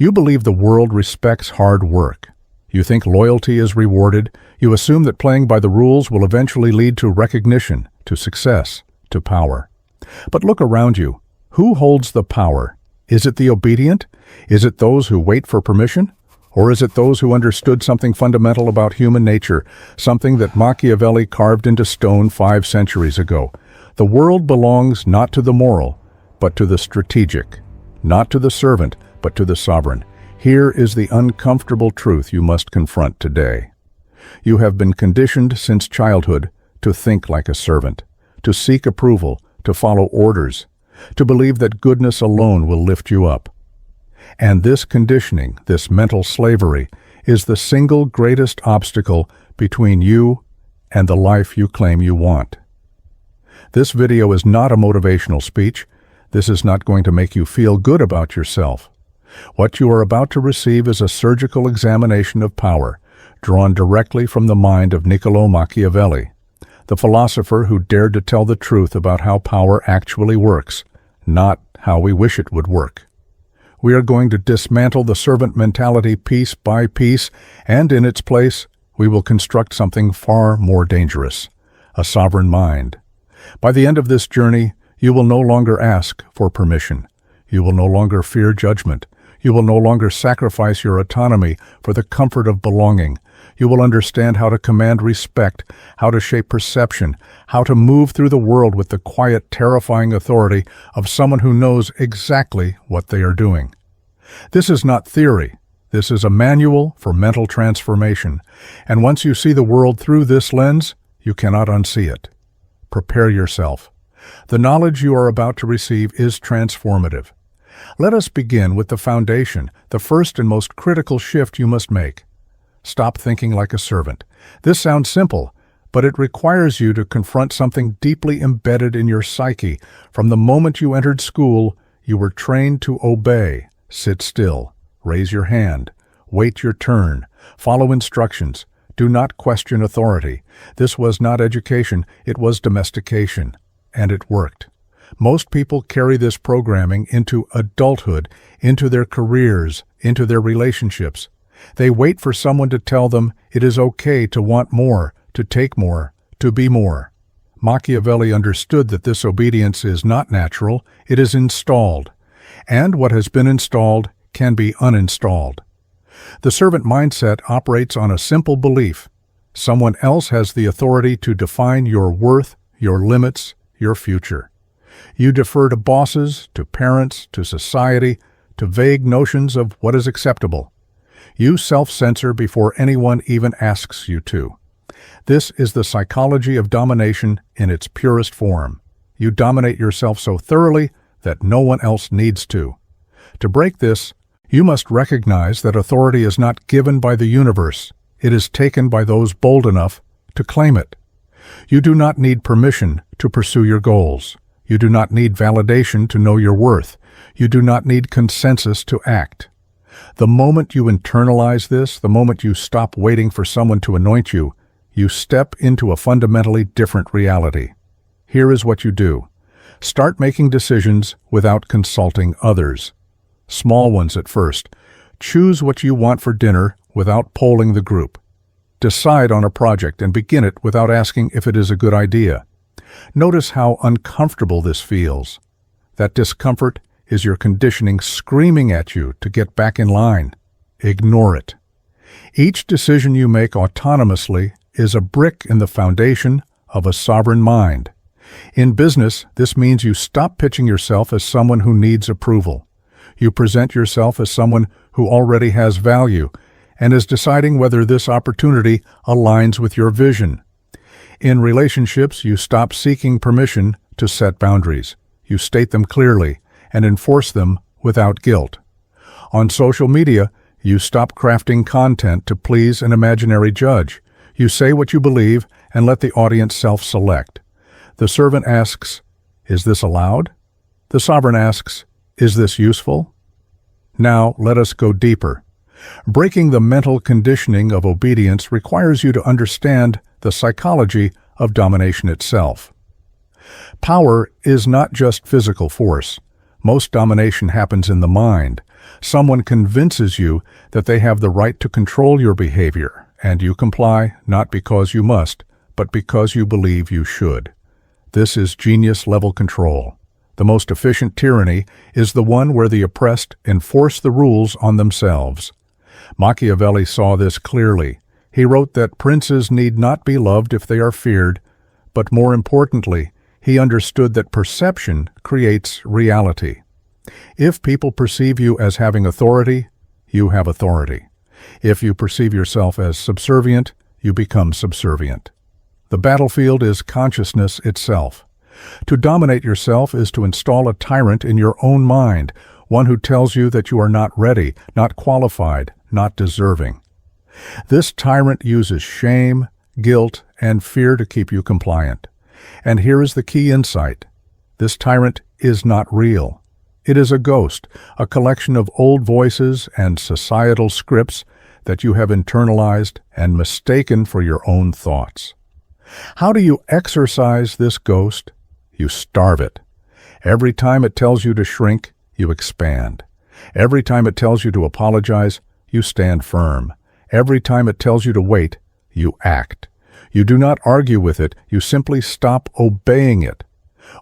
You believe the world respects hard work. You think loyalty is rewarded. You assume that playing by the rules will eventually lead to recognition, to success, to power. But look around you. Who holds the power? Is it the obedient? Is it those who wait for permission? Or is it those who understood something fundamental about human nature, something that Machiavelli carved into stone 5 centuries ago? The world belongs not to the moral, but to the strategic, not to the servant, but to the sovereign. Here is the uncomfortable truth you must confront today. You have been conditioned since childhood to think like a servant, to seek approval, to follow orders, to believe that goodness alone will lift you up. And this conditioning, this mental slavery, is the single greatest obstacle between you and the life you claim you want. This video is not a motivational speech. This is not going to make you feel good about yourself. What you are about to receive is a surgical examination of power, drawn directly from the mind of Niccolo Machiavelli, the philosopher who dared to tell the truth about how power actually works, not how we wish it would work. We are going to dismantle the servant mentality piece by piece, and in its place, we will construct something far more dangerous, a sovereign mind. By the end of this journey, you will no longer ask for permission. You will no longer fear judgment. You will no longer sacrifice your autonomy for the comfort of belonging. You will understand how to command respect, how to shape perception, how to move through the world with the quiet, terrifying authority of someone who knows exactly what they are doing. This is not theory. This is a manual for mental transformation. And once you see the world through this lens, you cannot unsee it. Prepare yourself. The knowledge you are about to receive is transformative. Let us begin with the foundation, the first and most critical shift you must make. Stop thinking like a servant. This sounds simple, but it requires you to confront something deeply embedded in your psyche. From the moment you entered school, you were trained to obey, sit still, raise your hand, wait your turn, follow instructions, do not question authority. This was not education, it was domestication, and it worked. Most people carry this programming into adulthood, into their careers, into their relationships. They wait for someone to tell them it is okay to want more, to take more, to be more. Machiavelli understood that this obedience is not natural, it is installed. And what has been installed can be uninstalled. The servant mindset operates on a simple belief. Someone else has the authority to define your worth, your limits, your future. You defer to bosses, to parents, to society, to vague notions of what is acceptable. You self-censor before anyone even asks you to. This is the psychology of domination in its purest form. You dominate yourself so thoroughly that no one else needs to. To break this, you must recognize that authority is not given by the universe. It is taken by those bold enough to claim it. You do not need permission to pursue your goals. You do not need validation to know your worth. You do not need consensus to act. The moment you internalize this, the moment you stop waiting for someone to anoint you, you step into a fundamentally different reality. Here is what you do. Start making decisions without consulting others. Small ones at first. Choose what you want for dinner without polling the group. Decide on a project and begin it without asking if it is a good idea. Notice how uncomfortable this feels. That discomfort is your conditioning screaming at you to get back in line. Ignore it. Each decision you make autonomously is a brick in the foundation of a sovereign mind. In business, this means you stop pitching yourself as someone who needs approval. You present yourself as someone who already has value and is deciding whether this opportunity aligns with your vision. In relationships, you stop seeking permission to set boundaries. You state them clearly and enforce them without guilt. On social media, you stop crafting content to please an imaginary judge. You say what you believe and let the audience self-select. The servant asks, "Is this allowed?" The sovereign asks, "Is this useful?" Now, let us go deeper. Breaking the mental conditioning of obedience requires you to understand the psychology of domination itself. Power is not just physical force. Most domination happens in the mind. Someone convinces you that they have the right to control your behavior, and you comply not because you must, but because you believe you should. This is genius-level control. The most efficient tyranny is the one where the oppressed enforce the rules on themselves. Machiavelli saw this clearly. He wrote that princes need not be loved if they are feared, but more importantly, he understood that perception creates reality. If people perceive you as having authority, you have authority. If you perceive yourself as subservient, you become subservient. The battlefield is consciousness itself. To dominate yourself is to install a tyrant in your own mind, one who tells you that you are not ready, not qualified, not deserving. This tyrant uses shame, guilt, and fear to keep you compliant. And here is the key insight. This tyrant is not real. It is a ghost, a collection of old voices and societal scripts that you have internalized and mistaken for your own thoughts. How do you exorcise this ghost? You starve it. Every time it tells you to shrink, you expand. Every time it tells you to apologize, you stand firm. Every time it tells you to wait, you act. You do not argue with it, you simply stop obeying it.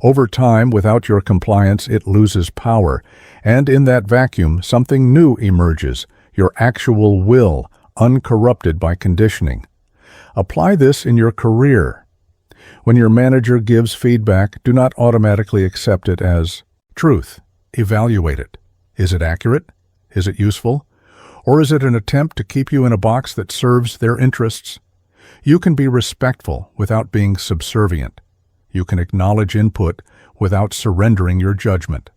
Over time, without your compliance, it loses power, and in that vacuum, something new emerges, your actual will, uncorrupted by conditioning. Apply this in your career. When your manager gives feedback, do not automatically accept it as truth. Evaluate it. Is it accurate? Is it useful? Or is it an attempt to keep you in a box that serves their interests? You can be respectful without being subservient. You can acknowledge input without surrendering your judgment.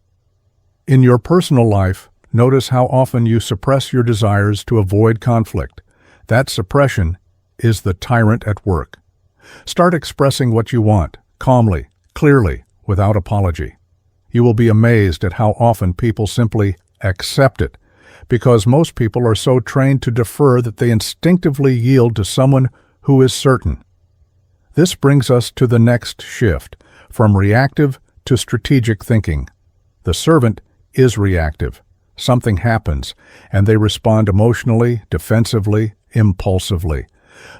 In your personal life, notice how often you suppress your desires to avoid conflict. That suppression is the tyrant at work. Start expressing what you want, calmly, clearly, without apology. You will be amazed at how often people simply accept it, because most people are so trained to defer that they instinctively yield to someone who is certain. This brings us to the next shift, from reactive to strategic thinking. The servant is reactive. Something happens, and they respond emotionally, defensively, impulsively.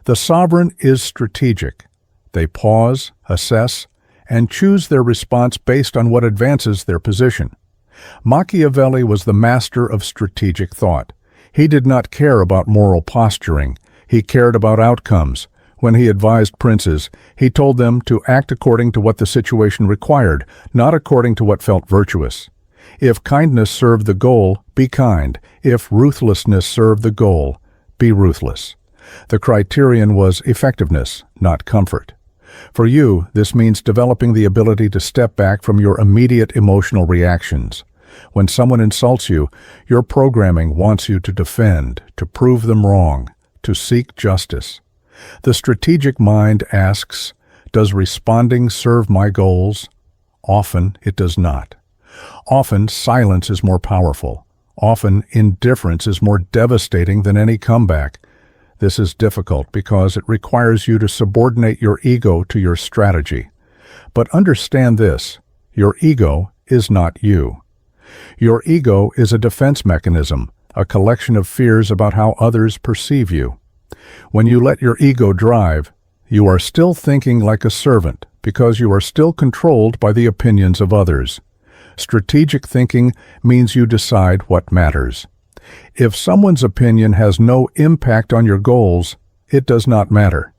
The sovereign is strategic. They pause, assess, and choose their response based on what advances their position. Machiavelli was the master of strategic thought. He did not care about moral posturing. He cared about outcomes. When he advised princes, he told them to act according to what the situation required, not according to what felt virtuous. If kindness served the goal, be kind. If ruthlessness served the goal, be ruthless. The criterion was effectiveness, not comfort. For you, this means developing the ability to step back from your immediate emotional reactions. When someone insults you, your programming wants you to defend, to prove them wrong, to seek justice. The strategic mind asks, does responding serve my goals? Often it does not. Often silence is more powerful. Often indifference is more devastating than any comeback. This is difficult because it requires you to subordinate your ego to your strategy. But understand this, your ego is not you. Your ego is a defense mechanism, a collection of fears about how others perceive you. When you let your ego drive, you are still thinking like a servant because you are still controlled by the opinions of others. Strategic thinking means you decide what matters. If someone's opinion has no impact on your goals, it does not matter.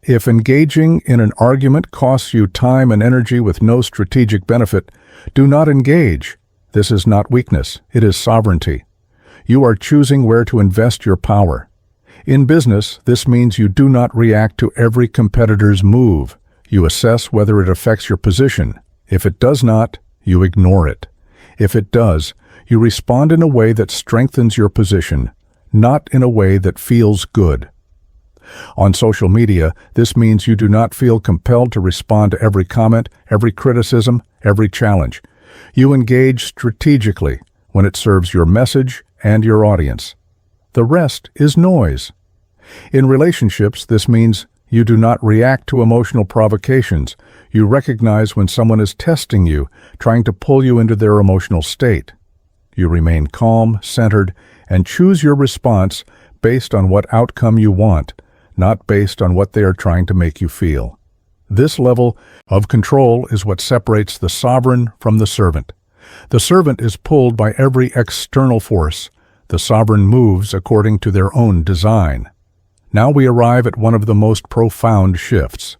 If engaging in an argument costs you time and energy with no strategic benefit, do not engage. This is not weakness, it is sovereignty. You are choosing where to invest your power. In business, this means you do not react to every competitor's move. You assess whether it affects your position. If it does not, you ignore it. If it does, you respond in a way that strengthens your position, not in a way that feels good. On social media, this means you do not feel compelled to respond to every comment, every criticism, every challenge. You engage strategically when it serves your message and your audience. The rest is noise. In relationships, this means you do not react to emotional provocations. You recognize when someone is testing you, trying to pull you into their emotional state. You remain calm, centered, and choose your response based on what outcome you want, not based on what they are trying to make you feel. This level of control is what separates the sovereign from the servant. The servant is pulled by every external force. The sovereign moves according to their own design. Now we arrive at one of the most profound shifts,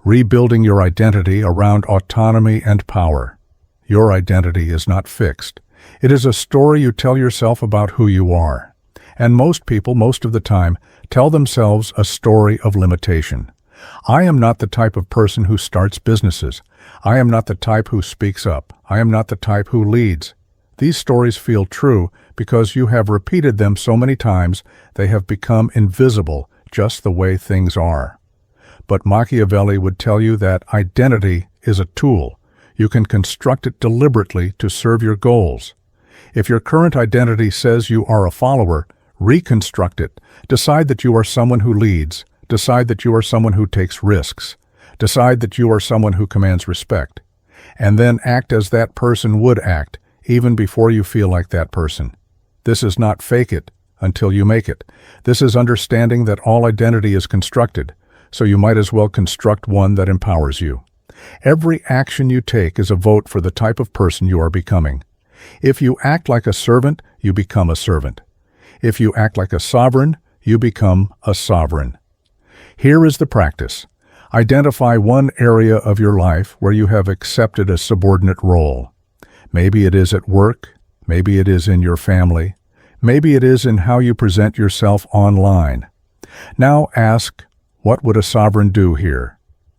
rebuilding your identity around autonomy and power. Your identity is not fixed. It is a story you tell yourself about who you are. And most people, most of the time, tell themselves a story of limitation. I am not the type of person who starts businesses. I am not the type who speaks up. I am not the type who leads. These stories feel true because you have repeated them so many times they have become invisible, just the way things are. But Machiavelli would tell you that identity is a tool. You can construct it deliberately to serve your goals. If your current identity says you are a follower, reconstruct it. Decide that you are someone who leads. Decide that you are someone who takes risks. Decide that you are someone who commands respect. And then act as that person would act, even before you feel like that person. This is not fake it until you make it. This is understanding that all identity is constructed, so you might as well construct one that empowers you. Every action you take is a vote for the type of person you are becoming. If you act like a servant, you become a servant. If you act like a sovereign, you become a sovereign. Here is the practice. Identify one area of your life where you have accepted a subordinate role. Maybe it is at work, maybe it is in your family, maybe it is in how you present yourself online. Now ask, what would a sovereign do here?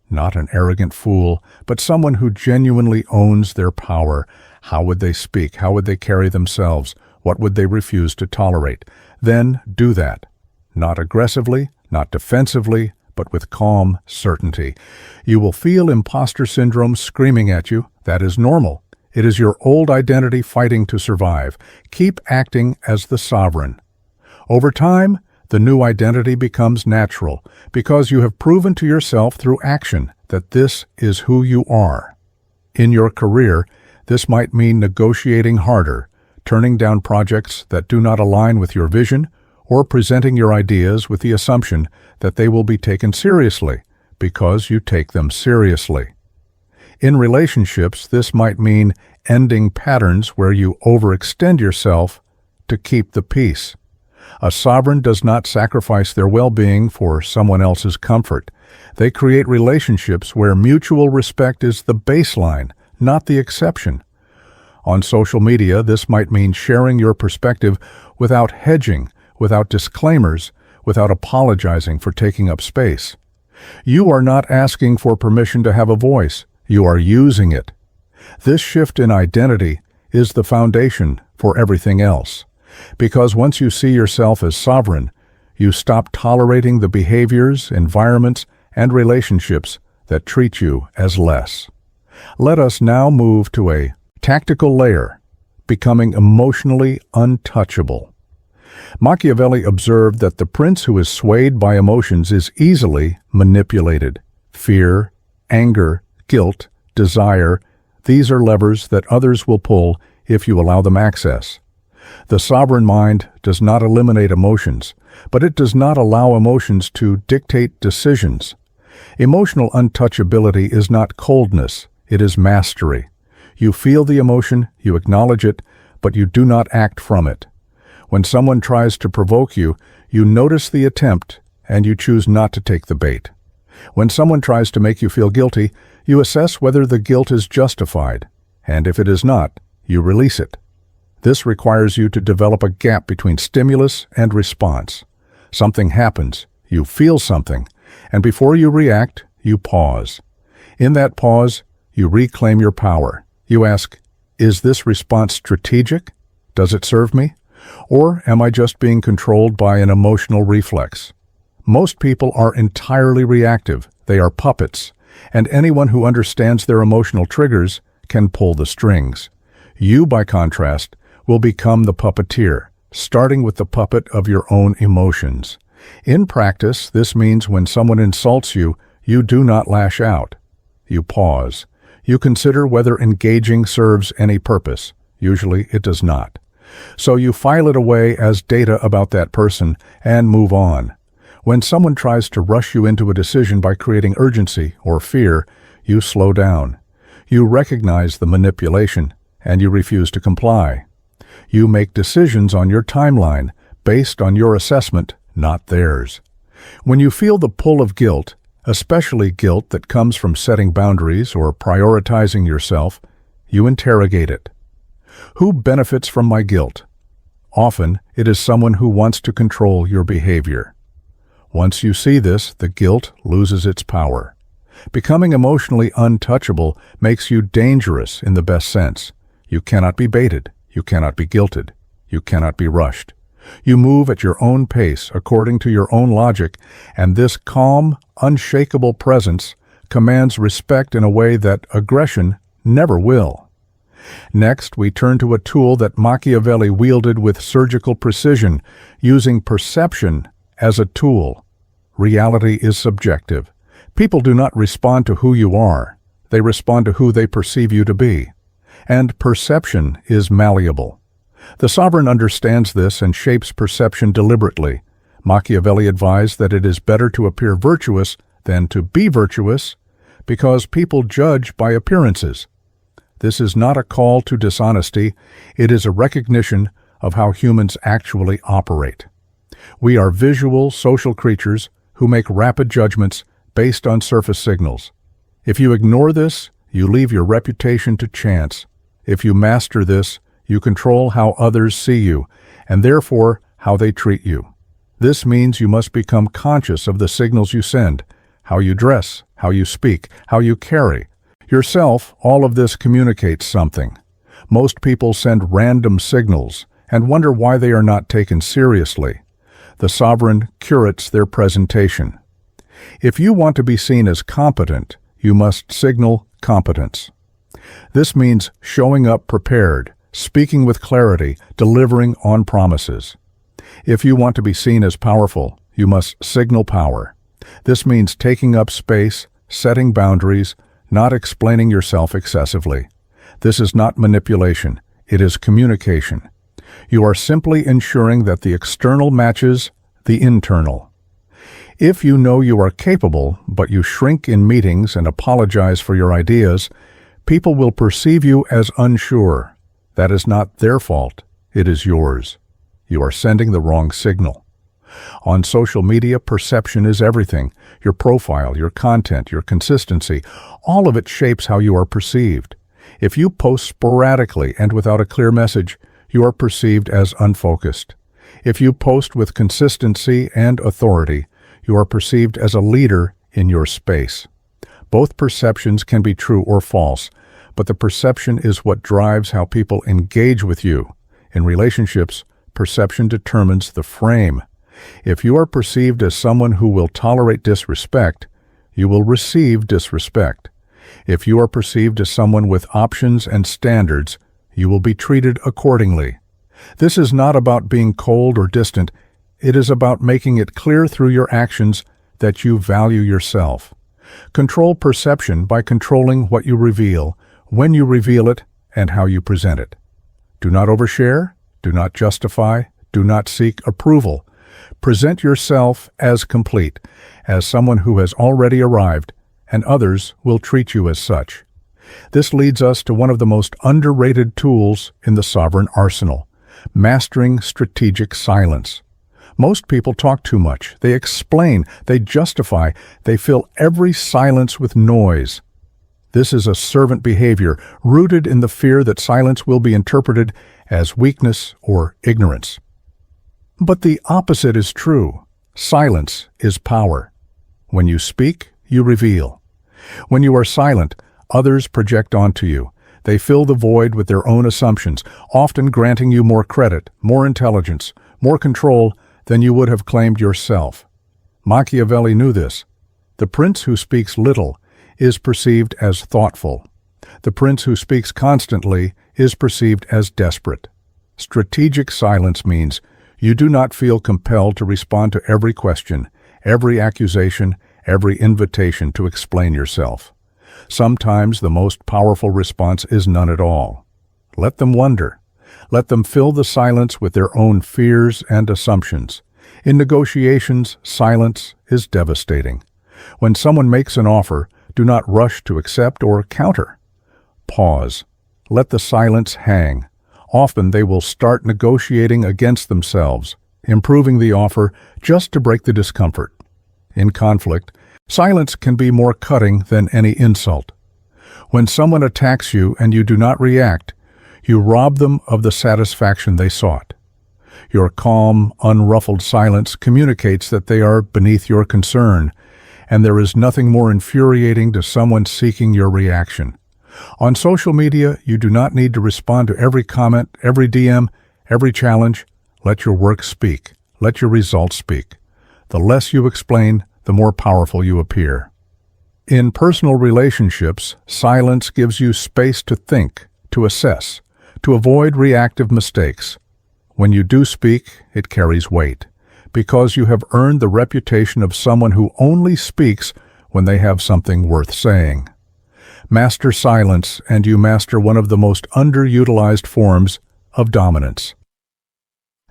Not an arrogant fool, but someone who genuinely owns their power. How would they speak? How would they carry themselves? What would they refuse to tolerate? Then do that. Not aggressively, not defensively, but with calm certainty. You will feel imposter syndrome screaming at you. That is normal. It is your old identity fighting to survive. Keep acting as the sovereign. Over time, the new identity becomes natural because you have proven to yourself through action that this is who you are. In your career, this might mean negotiating harder, turning down projects that do not align with your vision, or presenting your ideas with the assumption that they will be taken seriously because you take them seriously. In relationships, this might mean ending patterns where you overextend yourself to keep the peace. A sovereign does not sacrifice their well-being for someone else's comfort. They create relationships where mutual respect is the baseline, not the exception. On social media, this might mean sharing your perspective without hedging, without disclaimers, without apologizing for taking up space. You are not asking for permission to have a voice. You are using it. This shift in identity is the foundation for everything else. Because once you see yourself as sovereign, you stop tolerating the behaviors, environments, and relationships that treat you as less. Let us now move to a tactical layer, becoming emotionally untouchable. Machiavelli observed that the prince who is swayed by emotions is easily manipulated. Fear, anger, guilt, desire, these are levers that others will pull if you allow them access. The sovereign mind does not eliminate emotions, but it does not allow emotions to dictate decisions. Emotional untouchability is not coldness, it is mastery. You feel the emotion, you acknowledge it, but you do not act from it. When someone tries to provoke you, you notice the attempt and you choose not to take the bait. When someone tries to make you feel guilty, you assess whether the guilt is justified, and if it is not, you release it. This requires you to develop a gap between stimulus and response. Something happens, you feel something, and before you react, you pause. In that pause, you reclaim your power. You ask, is this response strategic? Does it serve me? Or am I just being controlled by an emotional reflex? Most people are entirely reactive. They are puppets, and anyone who understands their emotional triggers can pull the strings. You, by contrast, will become the puppeteer, starting with the puppet of your own emotions. In practice, this means when someone insults you, you do not lash out. You pause. You consider whether engaging serves any purpose. Usually it does not. So you file it away as data about that person and move on. When someone tries to rush you into a decision by creating urgency or fear, you slow down. You recognize the manipulation, and you refuse to comply. You make decisions on your timeline, based on your assessment, not theirs. When you feel the pull of guilt, especially guilt that comes from setting boundaries or prioritizing yourself, you interrogate it. Who benefits from my guilt? Often, it is someone who wants to control your behavior. Once you see this, the guilt loses its power. Becoming emotionally untouchable makes you dangerous in the best sense. You cannot be baited. You cannot be guilted. You cannot be rushed. You move at your own pace according to your own logic, and this calm, unshakable presence commands respect in a way that aggression never will. Next, we turn to a tool that Machiavelli wielded with surgical precision, using perception as a tool. Reality is subjective. People do not respond to who you are. They respond to who they perceive you to be. And perception is malleable. The sovereign understands this and shapes perception deliberately. Machiavelli advised that it is better to appear virtuous than to be virtuous, because people judge by appearances. This is not a call to dishonesty, it is a recognition of how humans actually operate. We are visual, social creatures who make rapid judgments based on surface signals. If you ignore this, you leave your reputation to chance. If you master this, you control how others see you, and therefore how they treat you. This means you must become conscious of the signals you send, how you dress, how you speak, how you carry. Yourself, all of this communicates something. Most people send random signals and wonder why they are not taken seriously. The sovereign curates their presentation. If you want to be seen as competent, you must signal competence. This means showing up prepared, speaking with clarity, delivering on promises. If you want to be seen as powerful, you must signal power. This means taking up space, setting boundaries, not explaining yourself excessively. This is not manipulation, it is communication. You are simply ensuring that the external matches the internal. If you know you are capable, but you shrink in meetings and apologize for your ideas, people will perceive you as unsure. That is not their fault, it is yours. You are sending the wrong signal. On social media, perception is everything. Your profile, your content, your consistency, all of it shapes how you are perceived. If you post sporadically and without a clear message, you are perceived as unfocused. If you post with consistency and authority, you are perceived as a leader in your space. Both perceptions can be true or false, but the perception is what drives how people engage with you. In relationships, perception determines the frame. If you are perceived as someone who will tolerate disrespect, you will receive disrespect. If you are perceived as someone with options and standards, you will be treated accordingly. This is not about being cold or distant. It is about making it clear through your actions that you value yourself. Control perception by controlling what you reveal, when you reveal it, and how you present it. Do not overshare, do not justify, do not seek approval. Present yourself as complete, as someone who has already arrived, and others will treat you as such. This leads us to one of the most underrated tools in the sovereign arsenal, mastering strategic silence. Most people talk too much. They explain, they justify, they fill every silence with noise. This is a servant behavior rooted in the fear that silence will be interpreted as weakness or ignorance. But the opposite is true. Silence is power. When you speak, you reveal. When you are silent, others project onto you. They fill the void with their own assumptions, often granting you more credit, more intelligence, more control than you would have claimed yourself. Machiavelli knew this. The prince who speaks little is perceived as thoughtful. The prince who speaks constantly is perceived as desperate. Strategic silence means you do not feel compelled to respond to every question, every accusation, every invitation to explain yourself. Sometimes the most powerful response is none at all. Let them wonder. Let them fill the silence with their own fears and assumptions. In negotiations, silence is devastating. When someone makes an offer, do not rush to accept or counter. Pause. Let the silence hang. Often they will start negotiating against themselves, improving the offer just to break the discomfort. In conflict, silence can be more cutting than any insult. When someone attacks you and you do not react, you rob them of the satisfaction they sought. Your calm, unruffled silence communicates that they are beneath your concern, and there is nothing more infuriating to someone seeking your reaction. On social media, you do not need to respond to every comment, every DM, every challenge. Let your work speak. Let your results speak. The less you explain, the more powerful you appear. In personal relationships, silence gives you space to think, to assess, to avoid reactive mistakes. When you do speak, it carries weight, because you have earned the reputation of someone who only speaks when they have something worth saying. Master silence, and you master one of the most underutilized forms of dominance.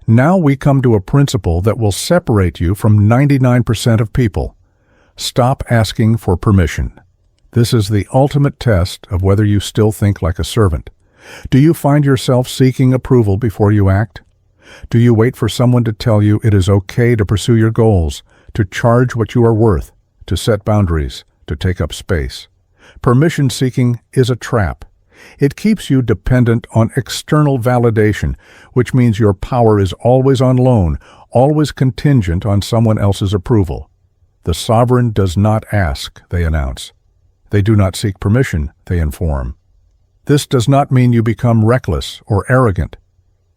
Now we come to a principle that will separate you from 99% of people. Stop asking for permission. This is the ultimate test of whether you still think like a servant. Do you find yourself seeking approval before you act? Do you wait for someone to tell you it is okay to pursue your goals, to charge what you are worth, to set boundaries, to take up space? Permission-seeking is a trap. It keeps you dependent on external validation, which means your power is always on loan, always contingent on someone else's approval. The sovereign does not ask, they announce. They do not seek permission, they inform. This does not mean you become reckless or arrogant.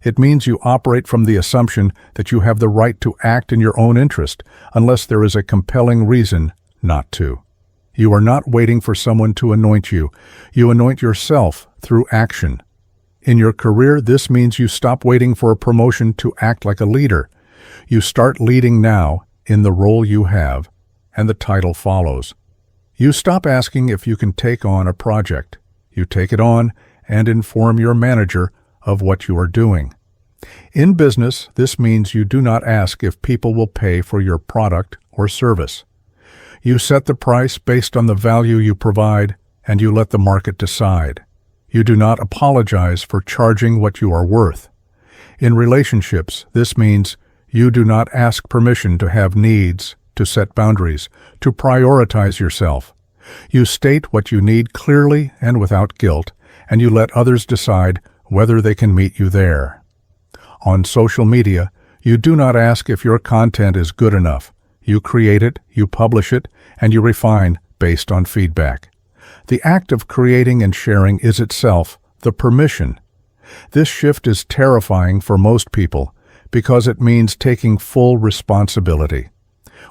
It means you operate from the assumption that you have the right to act in your own interest, unless there is a compelling reason not to. You are not waiting for someone to anoint you. You anoint yourself through action. In your career, this means you stop waiting for a promotion to act like a leader. You start leading now in the role you have, and the title follows. You stop asking if you can take on a project. You take it on and inform your manager of what you are doing. In business, this means you do not ask if people will pay for your product or service. You set the price based on the value you provide, and you let the market decide. You do not apologize for charging what you are worth. In relationships, this means you do not ask permission to have needs, to set boundaries, to prioritize yourself. You state what you need clearly and without guilt, and you let others decide whether they can meet you there. On social media, you do not ask if your content is good enough. You create it, you publish it, and you refine based on feedback. The act of creating and sharing is itself the permission. This shift is terrifying for most people because it means taking full responsibility.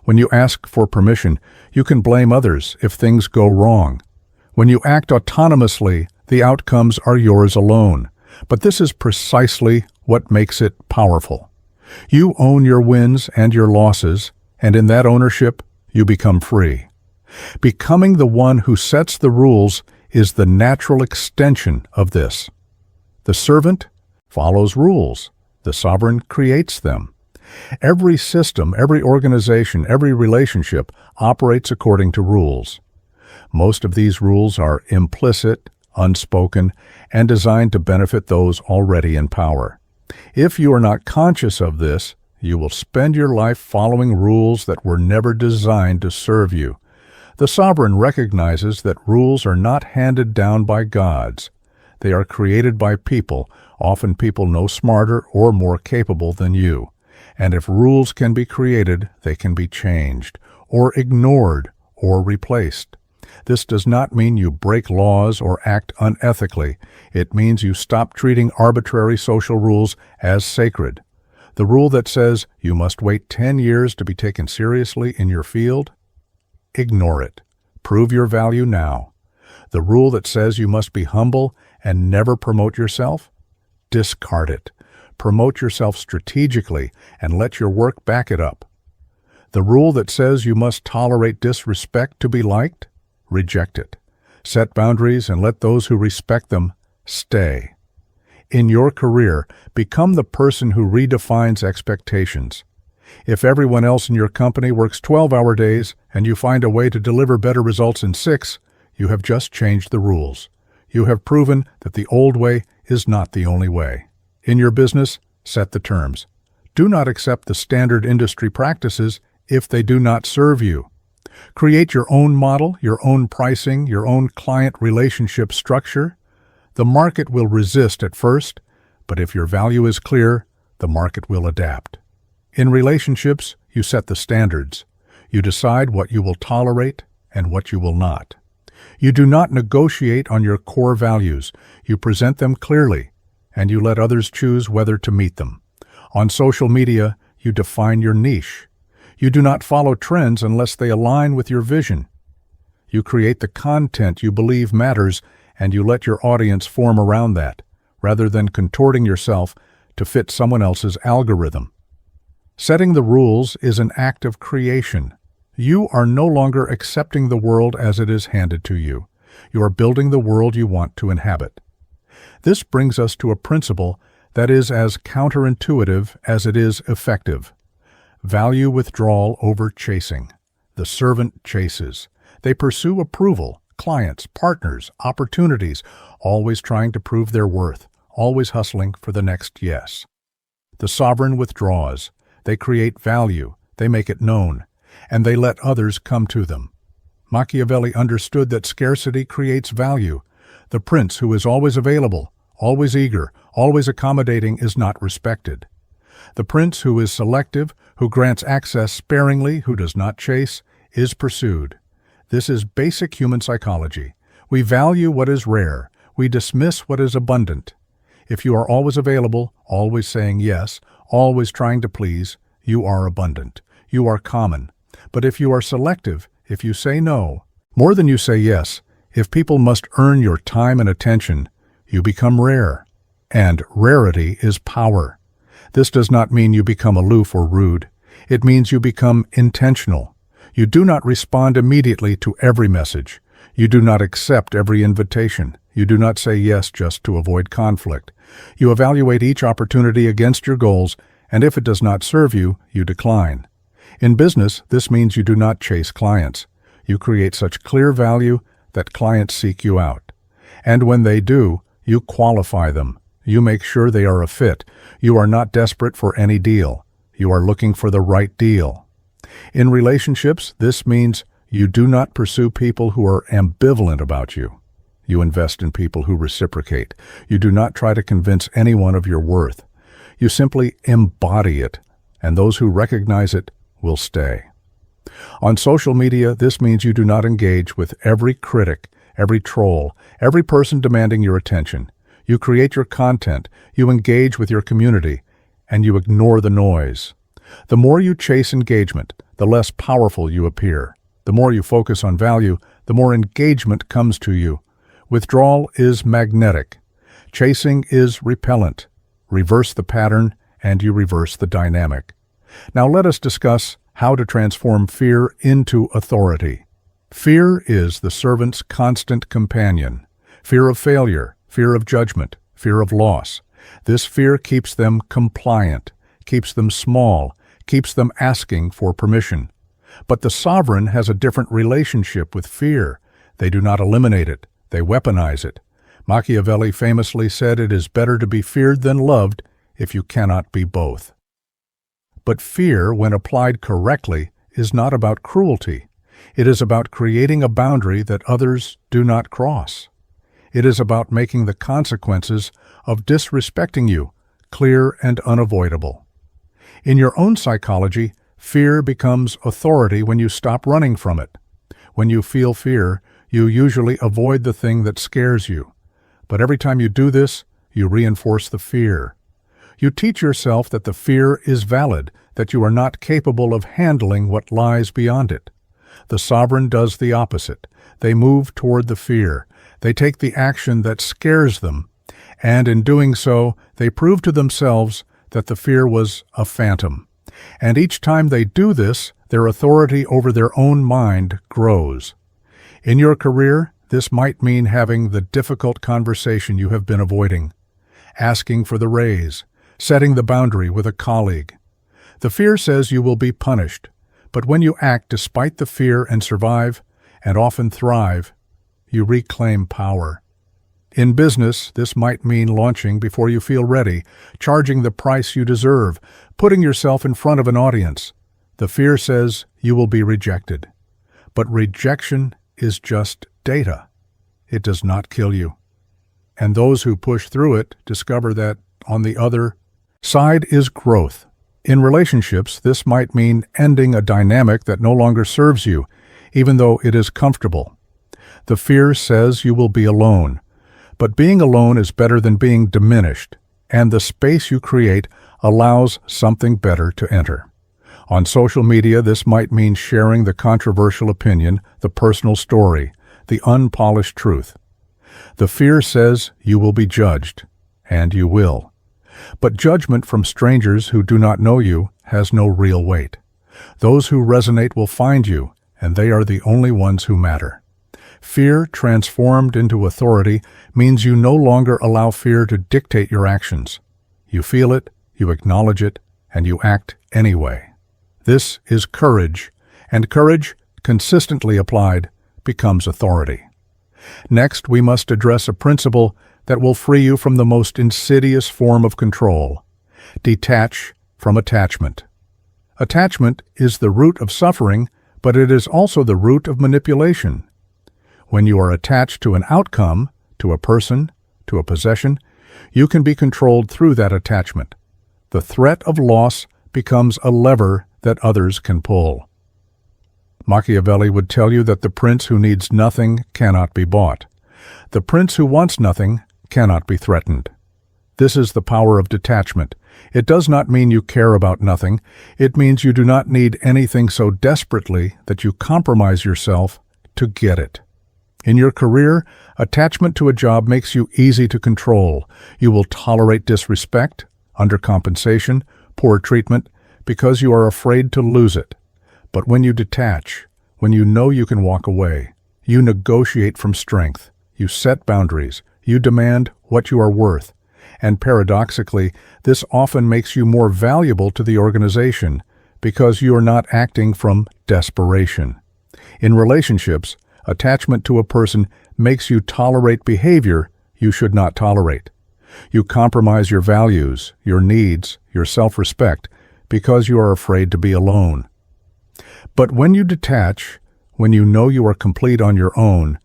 When you ask for permission, you can blame others if things go wrong. When you act autonomously, the outcomes are yours alone. But this is precisely what makes it powerful. You own your wins and your losses, and in that ownership, you become free. Becoming the one who sets the rules is the natural extension of this. The servant follows rules. The sovereign creates them. Every system, every organization, every relationship operates according to rules. Most of these rules are implicit, unspoken, and designed to benefit those already in power. If you are not conscious of this, you will spend your life following rules that were never designed to serve you. The sovereign recognizes that rules are not handed down by gods. They are created by people, often people no smarter or more capable than you. And if rules can be created, they can be changed, or ignored, or replaced. This does not mean you break laws or act unethically. It means you stop treating arbitrary social rules as sacred. The rule that says you must wait 10 years to be taken seriously in your field? Ignore it. Prove your value now. The rule that says you must be humble and never promote yourself? Discard it. Promote yourself strategically and let your work back it up. The rule that says you must tolerate disrespect to be liked? Reject it. Set boundaries and let those who respect them stay. In your career, become the person who redefines expectations. If everyone else in your company works 12-hour days and you find a way to deliver better results in 6, you have just changed the rules. You have proven that the old way is not the only way. In your business, set the terms. Do not accept the standard industry practices if they do not serve you. Create your own model, your own pricing, your own client relationship structure. The market will resist at first, but if your value is clear, the market will adapt. In relationships, you set the standards. You decide what you will tolerate and what you will not. You do not negotiate on your core values. You present them clearly, and you let others choose whether to meet them. On social media, you define your niche. You do not follow trends unless they align with your vision. You create the content you believe matters, and you let your audience form around that, rather than contorting yourself to fit someone else's algorithm. Setting the rules is an act of creation. You are no longer accepting the world as it is handed to you. You are building the world you want to inhabit. This brings us to a principle that is as counterintuitive as it is effective. Value withdrawal over chasing. The servant chases. They pursue approval, clients, partners, opportunities, always trying to prove their worth, always hustling for the next yes. The sovereign withdraws. They create value, they make it known, and they let others come to them. Machiavelli understood that scarcity creates value. The prince who is always available, always eager, always accommodating is not respected. The prince who is selective, who grants access sparingly, who does not chase, is pursued. This is basic human psychology. We value what is rare. We dismiss what is abundant. If you are always available, always saying yes, always trying to please, you are abundant. You are common. But if you are selective, if you say no, more than you say yes, if people must earn your time and attention, you become rare. And rarity is power. This does not mean you become aloof or rude. It means you become intentional. You do not respond immediately to every message. You do not accept every invitation. You do not say yes just to avoid conflict. You evaluate each opportunity against your goals, and if it does not serve you, you decline. In business, this means you do not chase clients. You create such clear value that clients seek you out. And when they do, you qualify them. You make sure they are a fit. You are not desperate for any deal. You are looking for the right deal. In relationships, this means you do not pursue people who are ambivalent about you. You invest in people who reciprocate. You do not try to convince anyone of your worth. You simply embody it, and those who recognize it will stay. On social media, this means you do not engage with every critic, every troll, every person demanding your attention. You create your content, you engage with your community, and you ignore the noise. The more you chase engagement, the less powerful you appear. The more you focus on value, the more engagement comes to you. Withdrawal is magnetic. Chasing is repellent. Reverse the pattern, and you reverse the dynamic. Now let us discuss how to transform fear into authority. Fear is the servant's constant companion. Fear of failure, fear of judgment, fear of loss. This fear keeps them compliant, keeps them small, keeps them asking for permission. But the sovereign has a different relationship with fear. They do not eliminate it, they weaponize it. Machiavelli famously said it is better to be feared than loved if you cannot be both. But fear, when applied correctly, is not about cruelty. It is about creating a boundary that others do not cross. It is about making the consequences of disrespecting you clear and unavoidable. In your own psychology, fear becomes authority when you stop running from it. When you feel fear, you usually avoid the thing that scares you. But every time you do this, you reinforce the fear. You teach yourself that the fear is valid, that you are not capable of handling what lies beyond it. The sovereign does the opposite. They move toward the fear. They take the action that scares them, and in doing so, they prove to themselves that the fear was a phantom. And each time they do this, their authority over their own mind grows. In your career, this might mean having the difficult conversation you have been avoiding. asking for the raise, setting the boundary with a colleague. The fear says you will be punished, but when you act despite the fear and survive, and often thrive, you reclaim power. In business, this might mean launching before you feel ready, charging the price you deserve, putting yourself in front of an audience. The fear says you will be rejected. But rejection is just data. It does not kill you. And those who push through it discover that, on the other side, is growth. In relationships, this might mean ending a dynamic that no longer serves you, even though it is comfortable. The fear says you will be alone. But being alone is better than being diminished, and the space you create allows something better to enter. On social media, this might mean sharing the controversial opinion, the personal story, the unpolished truth. The fear says you will be judged, and you will. But judgment from strangers who do not know you has no real weight. Those who resonate will find you, and they are the only ones who matter. Fear transformed into authority means you no longer allow fear to dictate your actions. You feel it, you acknowledge it, and you act anyway. This is courage, and courage, consistently applied, becomes authority. Next, we must address a principle that will free you from the most insidious form of control. Detach from attachment. Attachment is the root of suffering, but it is also the root of manipulation. When you are attached to an outcome, to a person, to a possession, you can be controlled through that attachment. The threat of loss becomes a lever that others can pull. Machiavelli would tell you that the prince who needs nothing cannot be bought. The prince who wants nothing cannot be threatened. This is the power of detachment. It does not mean you care about nothing. It means you do not need anything so desperately that you compromise yourself to get it. In your career, attachment to a job makes you easy to control. You will tolerate disrespect, undercompensation, poor treatment, because you are afraid to lose it. But when you detach, when you know you can walk away, you negotiate from strength, you set boundaries, you demand what you are worth, and paradoxically, this often makes you more valuable to the organization because you are not acting from desperation. In relationships, attachment to a person makes you tolerate behavior you should not tolerate. You compromise your values, your needs, your self-respect, because you are afraid to be alone. But when you detach, when you know you are complete on your own,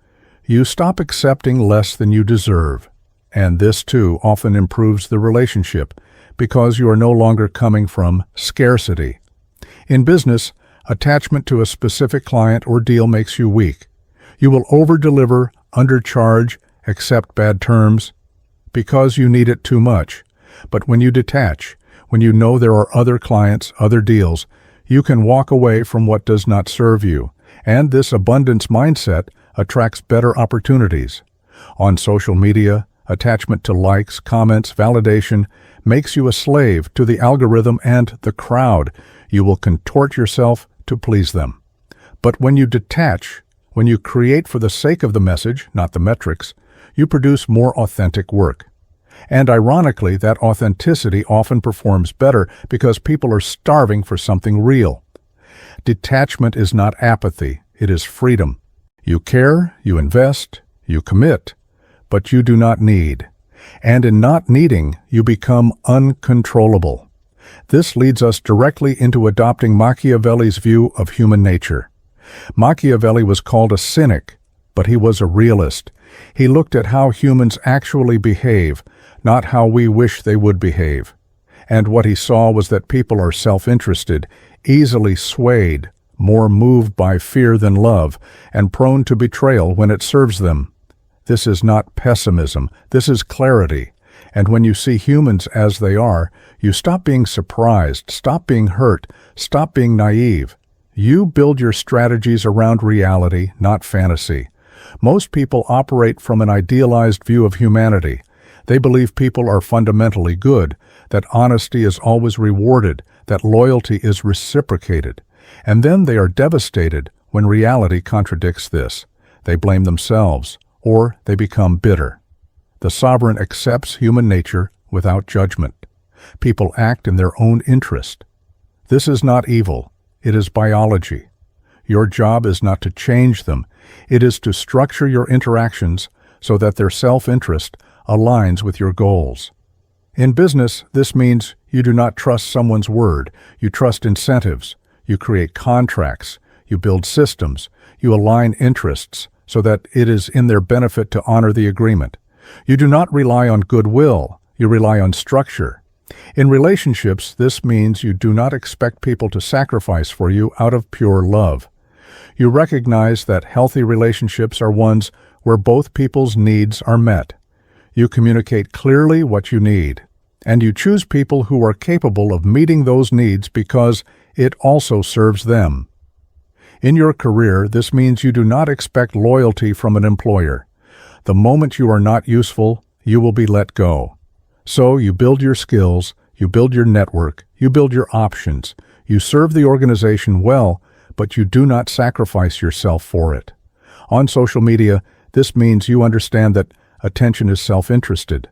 you stop accepting less than you deserve. And this, too, often improves the relationship, because you are no longer coming from scarcity. In business, attachment to a specific client or deal makes you weak. You will over-deliver, undercharge, accept bad terms, because you need it too much. But when you detach, when you know there are other clients, other deals, you can walk away from what does not serve you. And this abundance mindset attracts better opportunities. On social media, attachment to likes, comments, validation makes you a slave to the algorithm and the crowd. You will contort yourself to please them. But when you detach, when you create for the sake of the message, not the metrics, you produce more authentic work. And ironically, that authenticity often performs better because people are starving for something real. Detachment is not apathy, it is freedom. You care, you invest, you commit, but you do not need. And in not needing, you become uncontrollable. This leads us directly into adopting Machiavelli's view of human nature. Machiavelli was called a cynic, but he was a realist. He looked at how humans actually behave, not how we wish they would behave. And what he saw was that people are self-interested, easily swayed, more moved by fear than love, and prone to betrayal when it serves them. This is not pessimism, this is clarity. And when you see humans as they are, you stop being surprised, stop being hurt, stop being naive. You build your strategies around reality, not fantasy. Most people operate from an idealized view of humanity. They believe people are fundamentally good, that honesty is always rewarded, that loyalty is reciprocated. And then they are devastated when reality contradicts this. They blame themselves, or they become bitter. The sovereign accepts human nature without judgment. People act in their own interest. This is not evil. It is biology. Your job is not to change them. It is to structure your interactions so that their self-interest aligns with your goals. In business, this means you do not trust someone's word. You trust incentives. You create contracts. You build systems. You align interests so that it is in their benefit to honor the agreement. You do not rely on goodwill. You rely on structure. In relationships, this means you do not expect people to sacrifice for you out of pure love. You recognize that healthy relationships are ones where both people's needs are met. You communicate clearly what you need, and you choose people who are capable of meeting those needs because it also serves them. In your career, this means you do not expect loyalty from an employer. The moment you are not useful, you will be let go. So you build your skills, you build your network, you build your options. You serve the organization well, but you do not sacrifice yourself for it. On social media, this means you understand that attention is self-interested.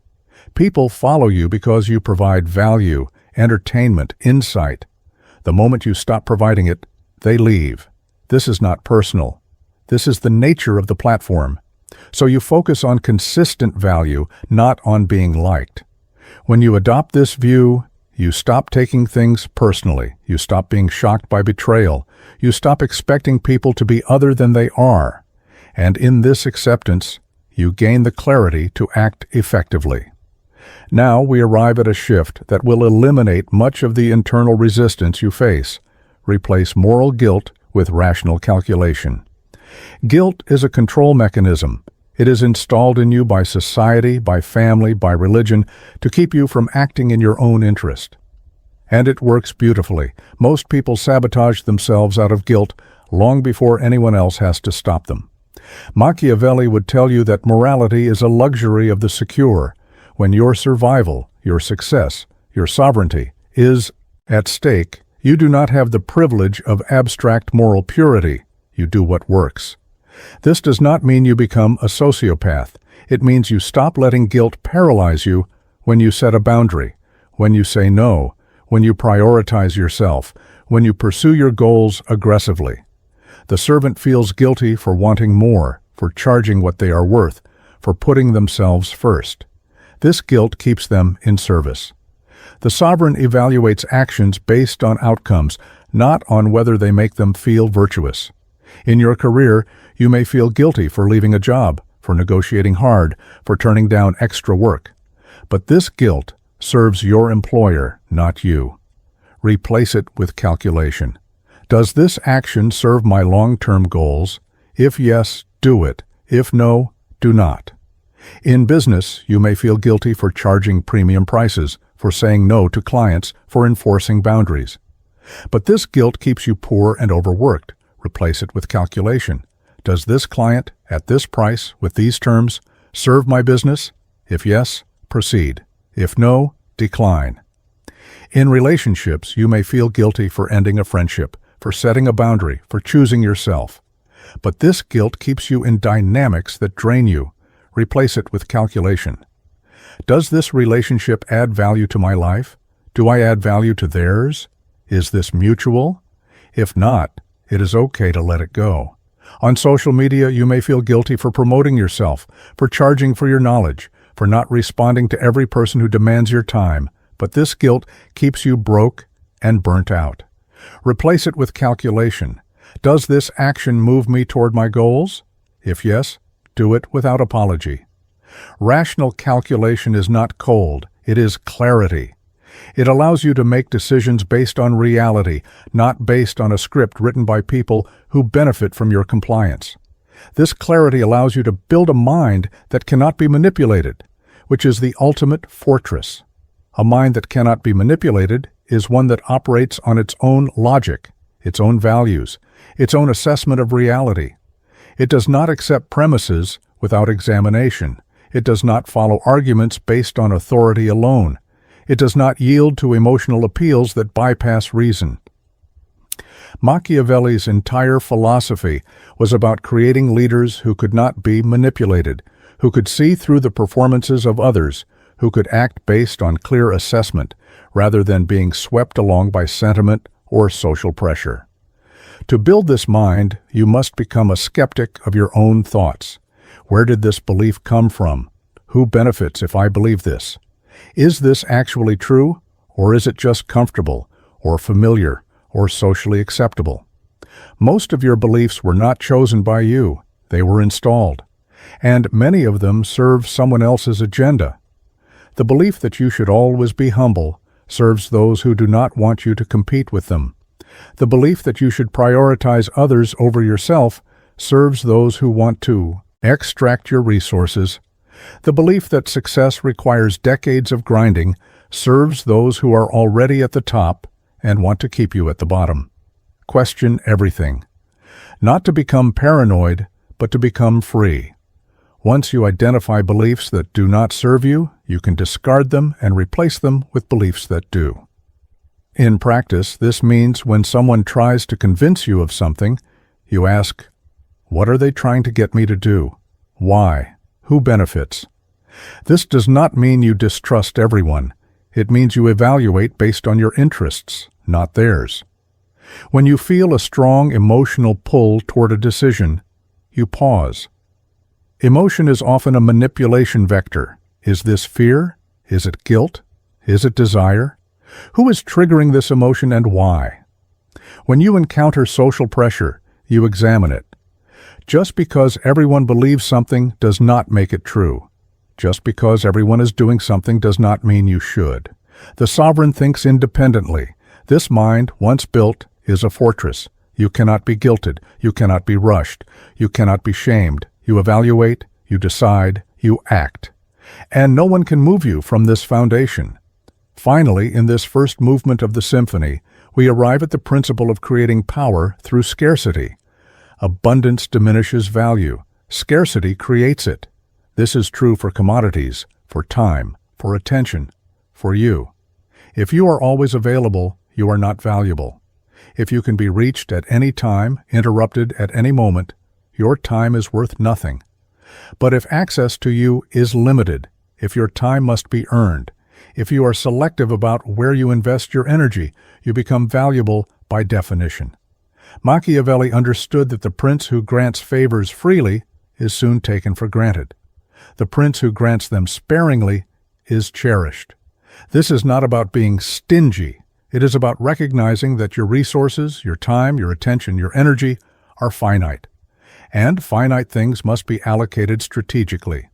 People follow you because you provide value, entertainment, insight. The moment you stop providing it, they leave. This is not personal. This is the nature of the platform. So you focus on consistent value, not on being liked. When you adopt this view, you stop taking things personally. You stop being shocked by betrayal. You stop expecting people to be other than they are. And in this acceptance, you gain the clarity to act effectively. Now we arrive at a shift that will eliminate much of the internal resistance you face. Replace moral guilt with rational calculation. Guilt is a control mechanism. It is installed in you by society, by family, by religion, to keep you from acting in your own interest. And it works beautifully. Most people sabotage themselves out of guilt long before anyone else has to stop them. Machiavelli would tell you that morality is a luxury of the secure. When your survival, your success, your sovereignty is at stake, you do not have the privilege of abstract moral purity. You do what works. This does not mean you become a sociopath. It means you stop letting guilt paralyze you when you set a boundary, when you say no, when you prioritize yourself, when you pursue your goals aggressively. The servant feels guilty for wanting more, for charging what they are worth, for putting themselves first. This guilt keeps them in service. The sovereign evaluates actions based on outcomes, not on whether they make them feel virtuous. In your career, you may feel guilty for leaving a job, for negotiating hard, for turning down extra work. But this guilt serves your employer, not you. Replace it with calculation. Does this action serve my long-term goals? If yes, do it. If no, do not. In business, you may feel guilty for charging premium prices, for saying no to clients, for enforcing boundaries. But this guilt keeps you poor and overworked. Replace it with calculation. Does this client, at this price, with these terms, serve my business? If yes, proceed. If no, decline. In relationships, you may feel guilty for ending a friendship, for setting a boundary, for choosing yourself. But this guilt keeps you in dynamics that drain you. Replace it with calculation. Does this relationship add value to my life? Do I add value to theirs? Is this mutual? If not, it is okay to let it go. On social media, you may feel guilty for promoting yourself, for charging for your knowledge, for not responding to every person who demands your time, but this guilt keeps you broke and burnt out. Replace it with calculation. Does this action move me toward my goals? If yes, do it without apology. Rational calculation is not cold, it is clarity. It allows you to make decisions based on reality, not based on a script written by people who benefit from your compliance. This clarity allows you to build a mind that cannot be manipulated, which is the ultimate fortress. A mind that cannot be manipulated is one that operates on its own logic, its own values, its own assessment of reality. It does not accept premises without examination. It does not follow arguments based on authority alone. It does not yield to emotional appeals that bypass reason. Machiavelli's entire philosophy was about creating leaders who could not be manipulated, who could see through the performances of others, who could act based on clear assessment rather than being swept along by sentiment or social pressure. To build this mind, you must become a skeptic of your own thoughts. Where did this belief come from? Who benefits if I believe this? Is this actually true, or is it just comfortable, or familiar, or socially acceptable? Most of your beliefs were not chosen by you, they were installed, and many of them serve someone else's agenda. The belief that you should always be humble serves those who do not want you to compete with them. The belief that you should prioritize others over yourself serves those who want to extract your resources. The belief that success requires decades of grinding serves those who are already at the top and want to keep you at the bottom. Question everything. Not to become paranoid, but to become free. Once you identify beliefs that do not serve you, you can discard them and replace them with beliefs that do. In practice, this means when someone tries to convince you of something, you ask, what are they trying to get me to do? Why? Who benefits? This does not mean you distrust everyone. It means you evaluate based on your interests, not theirs. When you feel a strong emotional pull toward a decision, you pause. Emotion is often a manipulation vector. Is this fear? Is it guilt? Is it desire? Who is triggering this emotion and why? When you encounter social pressure, you examine it. Just because everyone believes something does not make it true. Just because everyone is doing something does not mean you should. The sovereign thinks independently. This mind, once built, is a fortress. You cannot be guilted. You cannot be rushed. You cannot be shamed. You evaluate, you decide, you act. And no one can move you from this foundation. Finally, in this first movement of the symphony, we arrive at the principle of creating power through scarcity. Abundance diminishes value. Scarcity creates it. This is true for commodities, for time, for attention, for you. If you are always available, you are not valuable. If you can be reached at any time, interrupted at any moment, your time is worth nothing. But if access to you is limited, if your time must be earned, if you are selective about where you invest your energy, you become valuable by definition. Machiavelli understood that the prince who grants favors freely is soon taken for granted. The prince who grants them sparingly is cherished. This is not about being stingy. It is about recognizing that your resources, your time, your attention, your energy are finite. And finite things must be allocated strategically.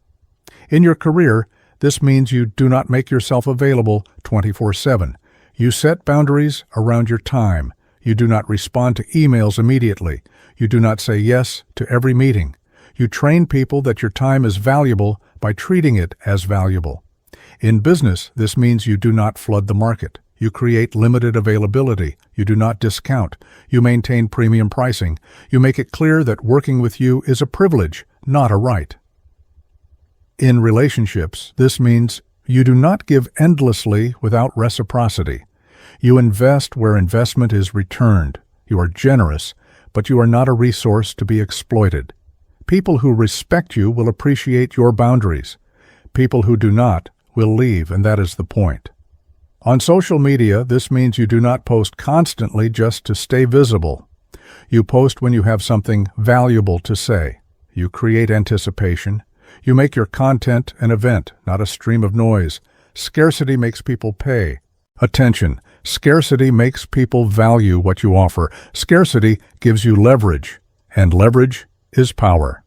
In your career, this means you do not make yourself available 24/7. You set boundaries around your time. You do not respond to emails immediately. You do not say yes to every meeting. You train people that your time is valuable by treating it as valuable. In business, this means you do not flood the market. You create limited availability. You do not discount. You maintain premium pricing. You make it clear that working with you is a privilege, not a right. In relationships, this means you do not give endlessly without reciprocity. You invest where investment is returned. You are generous, but you are not a resource to be exploited. People who respect you will appreciate your boundaries. People who do not will leave, and that is the point. On social media, this means you do not post constantly just to stay visible. You post when you have something valuable to say. You create anticipation. You make your content an event, not a stream of noise. Scarcity makes people pay attention. Scarcity makes people value what you offer. Scarcity gives you leverage, and leverage is power.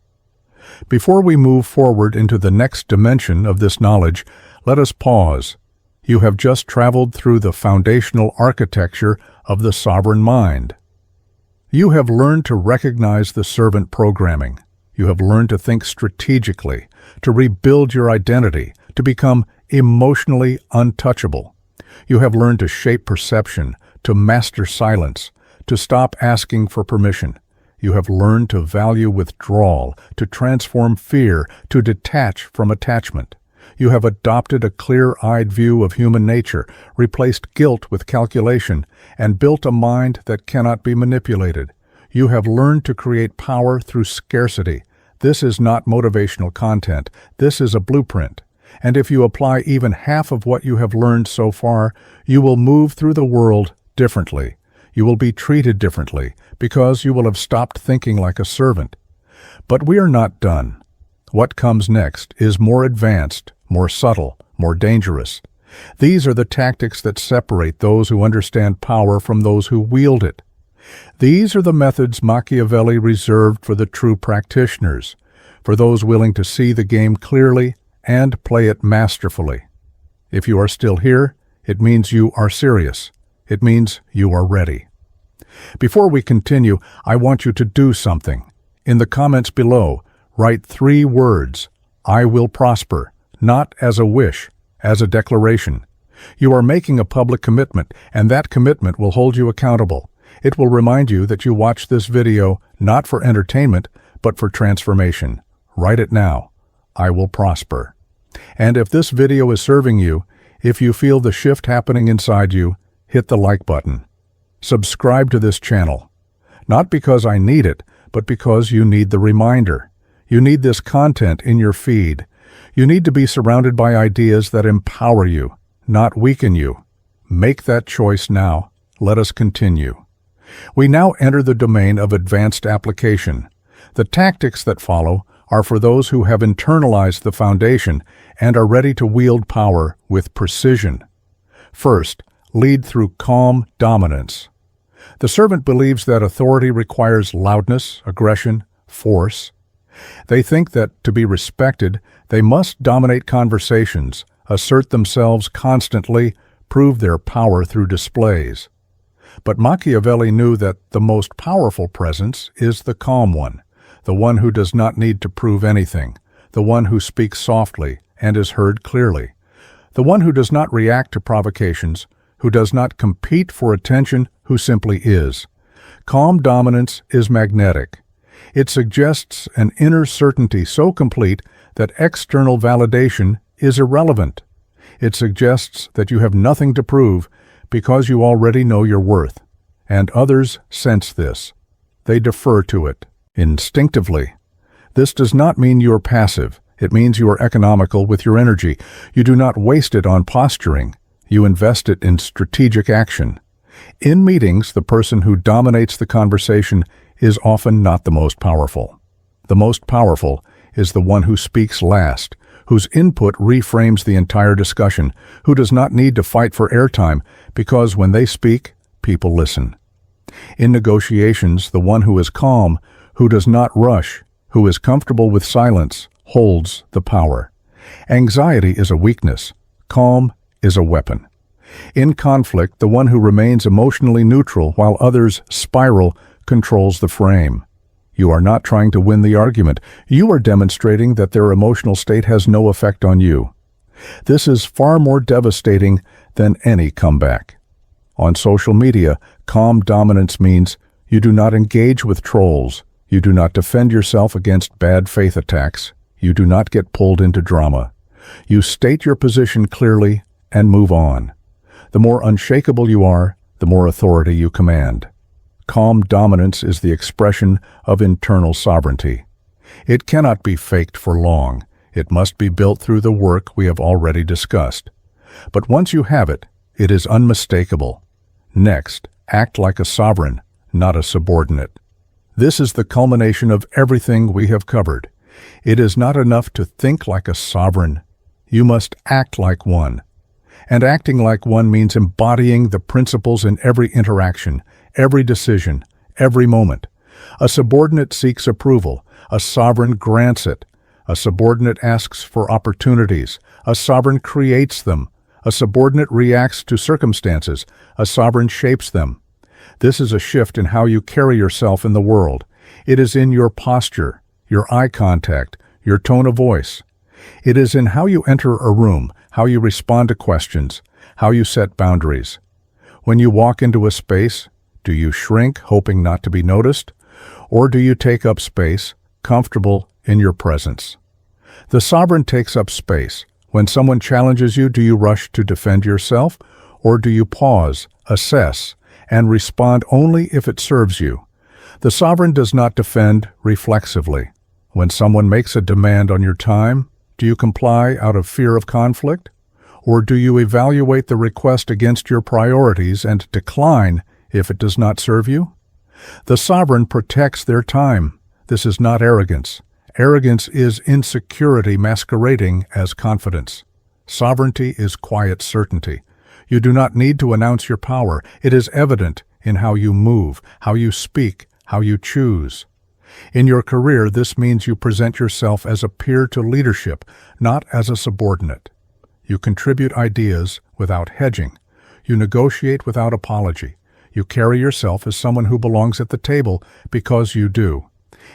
Before we move forward into the next dimension of this knowledge, let us pause. You have just traveled through the foundational architecture of the sovereign mind. You have learned to recognize the servant programming. You have learned to think strategically, to rebuild your identity, to become emotionally untouchable. You have learned to shape perception, to master silence, to stop asking for permission. You have learned to value withdrawal, to transform fear, to detach from attachment. You have adopted a clear-eyed view of human nature, replaced guilt with calculation, and built a mind that cannot be manipulated. You have learned to create power through scarcity. This is not motivational content. This is a blueprint. And if you apply even half of what you have learned so far, you will move through the world differently. You will be treated differently because you will have stopped thinking like a servant. But we are not done. What comes next is more advanced, more subtle, more dangerous. These are the tactics that separate those who understand power from those who wield it. These are the methods Machiavelli reserved for the true practitioners, for those willing to see the game clearly and play it masterfully. If you are still here, it means you are serious. It means you are ready. Before we continue, I want you to do something. In the comments below, write 3 words, "I will prosper," not as a wish, as a declaration. You are making a public commitment, and that commitment will hold you accountable. It will remind you that you watched this video not for entertainment, but for transformation. Write it now. I will prosper. And if this video is serving you, if you feel the shift happening inside you, hit the like button. Subscribe to this channel. Not because I need it, but because you need the reminder. You need this content in your feed. You need to be surrounded by ideas that empower you, not weaken you. Make that choice now. Let us continue. We now enter the domain of advanced application. The tactics that follow are for those who have internalized the foundation and are ready to wield power with precision. First, lead through calm dominance. The servant believes that authority requires loudness, aggression, force. They think that to be respected, they must dominate conversations, assert themselves constantly, prove their power through displays. But Machiavelli knew that the most powerful presence is the calm one, the one who does not need to prove anything, the one who speaks softly and is heard clearly, the one who does not react to provocations, who does not compete for attention, who simply is. Calm dominance is magnetic. It suggests an inner certainty so complete that external validation is irrelevant. It suggests that you have nothing to prove because you already know your worth, and others sense this. They defer to it instinctively. This does not mean you are passive. It means you are economical with your energy. You do not waste it on posturing. You invest it in strategic action. In meetings, the person who dominates the conversation is often not the most powerful. The most powerful is the one who speaks last, whose input reframes the entire discussion, who does not need to fight for airtime because when they speak, people listen. In negotiations, the one who is calm, who does not rush, who is comfortable with silence, holds the power. Anxiety is a weakness. Calm is a weapon. In conflict, the one who remains emotionally neutral while others spiral controls the frame. You are not trying to win the argument. You are demonstrating that their emotional state has no effect on you. This is far more devastating than any comeback. On social media, calm dominance means you do not engage with trolls. You do not defend yourself against bad faith attacks. You do not get pulled into drama. You state your position clearly and move on. The more unshakable you are, the more authority you command. Calm dominance is the expression of internal sovereignty. It cannot be faked for long. It must be built through the work we have already discussed. But once you have it, it is unmistakable. Next, act like a sovereign, not a subordinate. This is the culmination of everything we have covered. It is not enough to think like a sovereign. You must act like one. And acting like one means embodying the principles in every interaction, every decision, every moment. A subordinate seeks approval. A sovereign grants it. A subordinate asks for opportunities. A sovereign creates them. A subordinate reacts to circumstances. A sovereign shapes them. This is a shift in how you carry yourself in the world. It is in your posture, your eye contact, your tone of voice. It is in how you enter a room, how you respond to questions, how you set boundaries. When you walk into a space, do you shrink, hoping not to be noticed? Or do you take up space, comfortable in your presence? The sovereign takes up space. When someone challenges you, do you rush to defend yourself? Or do you pause, assess, and respond only if it serves you? The sovereign does not defend reflexively. When someone makes a demand on your time, Do you comply out of fear of conflict? Or do you evaluate the request against your priorities and decline if it does not serve you? The sovereign protects their time. This is not arrogance. Arrogance is insecurity masquerading as confidence. Sovereignty is quiet certainty. You do not need to announce your power. It is evident in how you move, how you speak, how you choose. In your career, this means you present yourself as a peer to leadership, not as a subordinate. You contribute ideas without hedging. You negotiate without apology. You carry yourself as someone who belongs at the table because you do.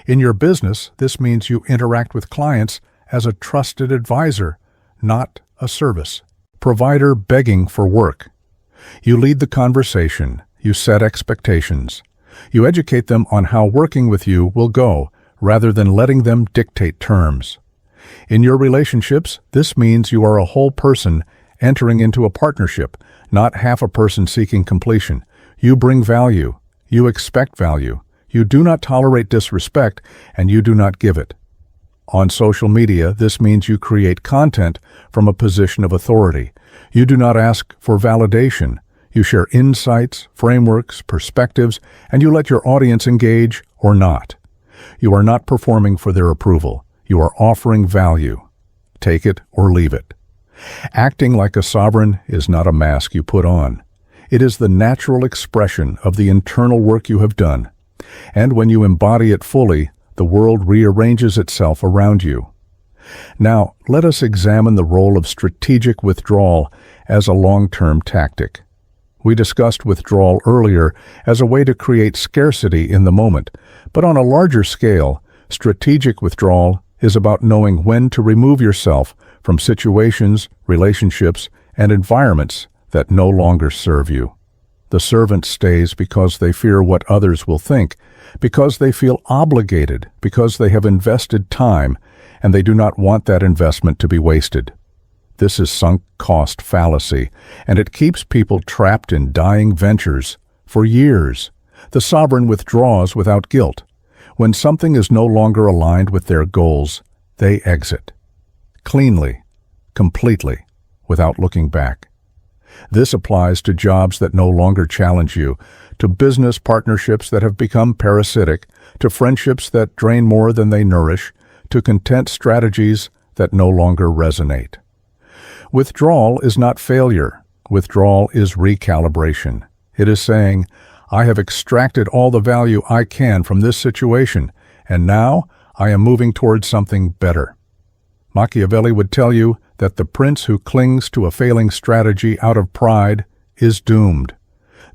In your business, this means you interact with clients as a trusted advisor, not a service provider begging for work. You lead the conversation. You set expectations. You educate them on how working with you will go, rather than letting them dictate terms. In your relationships, this means you are a whole person entering into a partnership, not half a person seeking completion. You bring value. You expect value. You do not tolerate disrespect, and you do not give it. On social media, this means you create content from a position of authority. You do not ask for validation. You share insights, frameworks, perspectives, and you let your audience engage or not. You are not performing for their approval. You are offering value. Take it or leave it. Acting like a sovereign is not a mask you put on. It is the natural expression of the internal work you have done. And when you embody it fully, the world rearranges itself around you. Now, let us examine the role of strategic withdrawal as a long-term tactic. We discussed withdrawal earlier as a way to create scarcity in the moment, but on a larger scale, strategic withdrawal is about knowing when to remove yourself from situations, relationships, and environments that no longer serve you. The servant stays because they fear what others will think, because they feel obligated, because they have invested time, and they do not want that investment to be wasted. This is sunk cost fallacy, and it keeps people trapped in dying ventures for years. The sovereign withdraws without guilt. When something is no longer aligned with their goals, they exit. Cleanly, completely, without looking back. This applies to jobs that no longer challenge you, to business partnerships that have become parasitic, to friendships that drain more than they nourish, to content strategies that no longer resonate. Withdrawal is not failure. Withdrawal is recalibration. It is saying, I have extracted all the value I can from this situation, and now I am moving towards something better. Machiavelli would tell you that the prince who clings to a failing strategy out of pride is doomed.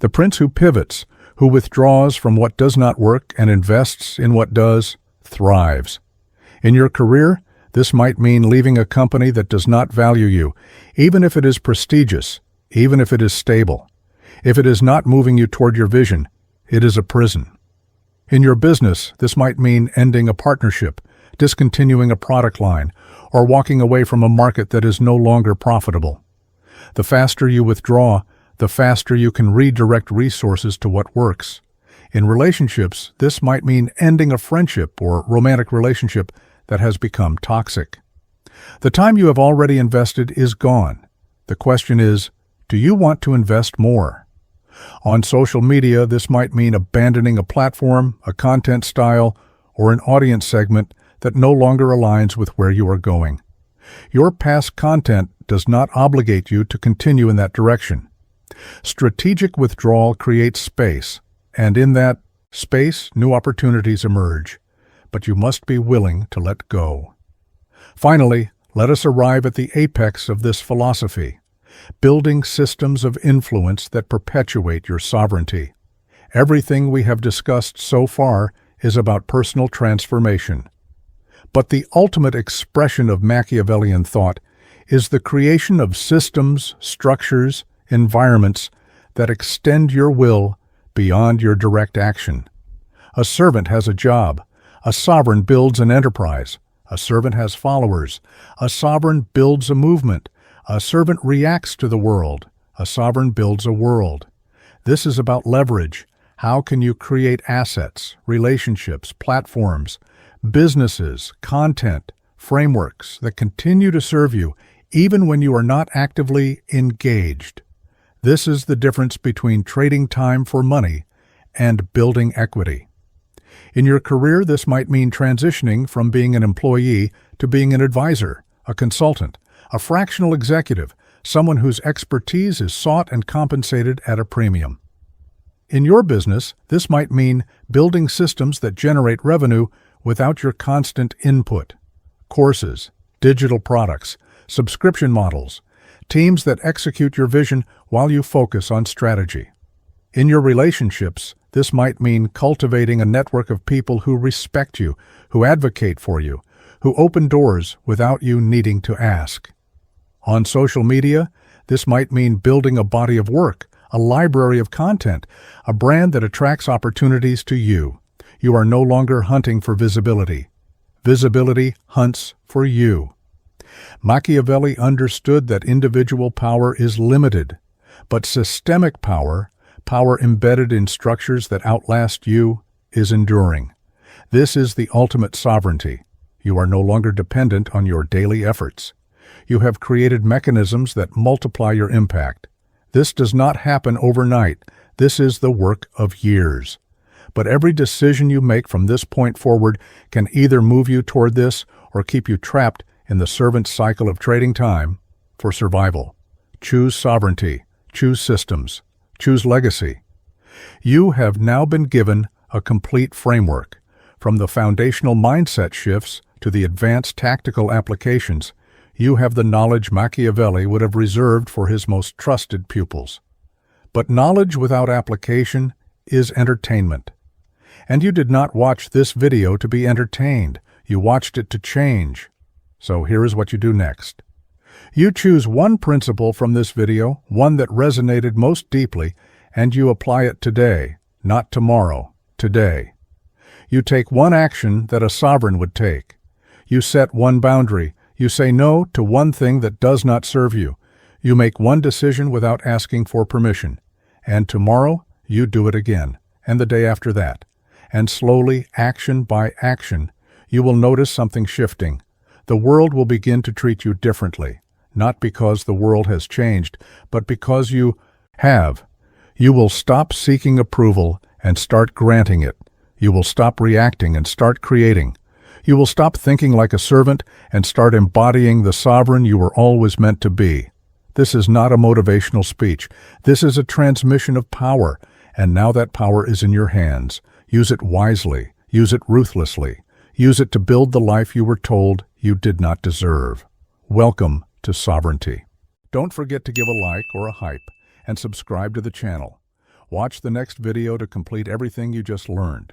The prince who pivots, who withdraws from what does not work and invests in what does, thrives. In your career, this might mean leaving a company that does not value you, even if it is prestigious, even if it is stable. If it is not moving you toward your vision, it is a prison. In your business, this might mean ending a partnership, discontinuing a product line, or walking away from a market that is no longer profitable. The faster you withdraw, the faster you can redirect resources to what works. In relationships, this might mean ending a friendship or romantic relationship that has become toxic. The time you have already invested is gone. The question is, do you want to invest more? On social media, this might mean abandoning a platform, a content style, or an audience segment that no longer aligns with where you are going. Your past content does not obligate you to continue in that direction. Strategic withdrawal creates space, and in that space, new opportunities emerge. But you must be willing to let go. Finally, let us arrive at the apex of this philosophy, building systems of influence that perpetuate your sovereignty. Everything we have discussed so far is about personal transformation. But the ultimate expression of Machiavellian thought is the creation of systems, structures, environments that extend your will beyond your direct action. A servant has a job. A sovereign builds an enterprise. A servant has followers. A sovereign builds a movement. A servant reacts to the world. A sovereign builds a world. This is about leverage. How can you create assets, relationships, platforms, businesses, content, frameworks that continue to serve you even when you are not actively engaged. This is the difference between trading time for money and building equity. In your career, this might mean transitioning from being an employee to being an advisor, a consultant, a fractional executive, someone whose expertise is sought and compensated at a premium. In your business, this might mean building systems that generate revenue without your constant input. Courses, digital products, subscription models, teams that execute your vision while you focus on strategy. In your relationships, this might mean cultivating a network of people who respect you, who advocate for you, who open doors without you needing to ask. On social media, this might mean building a body of work, a library of content, a brand that attracts opportunities to you. You are no longer hunting for visibility. Visibility hunts for you. Machiavelli understood that individual power is limited, but systemic power, power embedded in structures that outlast you, is enduring. This is the ultimate sovereignty. You are no longer dependent on your daily efforts. You have created mechanisms that multiply your impact. This does not happen overnight. This is the work of years. But every decision you make from this point forward can either move you toward this or keep you trapped in the servant's cycle of trading time for survival. Choose sovereignty. Choose systems. Choose legacy. You have now been given a complete framework, from the foundational mindset shifts to the advanced tactical applications. You have the knowledge Machiavelli would have reserved for his most trusted pupils. But knowledge without application is entertainment. And you did not watch this video to be entertained. You watched it to change. So here is what you do next. You choose one principle from this video, one that resonated most deeply, and you apply it today, not tomorrow, today. You take one action that a sovereign would take. You set one boundary. You say no to one thing that does not serve you. You make one decision without asking for permission. And tomorrow, you do it again, and the day after that. And slowly, action by action, you will notice something shifting. The world will begin to treat you differently, not because the world has changed, but because you have. You will stop seeking approval and start granting it. You will stop reacting and start creating. You will stop thinking like a servant and start embodying the sovereign you were always meant to be. This is not a motivational speech. This is a transmission of power, and now that power is in your hands. Use it wisely. Use it ruthlessly. Use it to build the life you were told you did not deserve. Welcome to sovereignty. Don't forget to give a like or a hype and subscribe to the channel. Watch the next video to complete everything you just learned.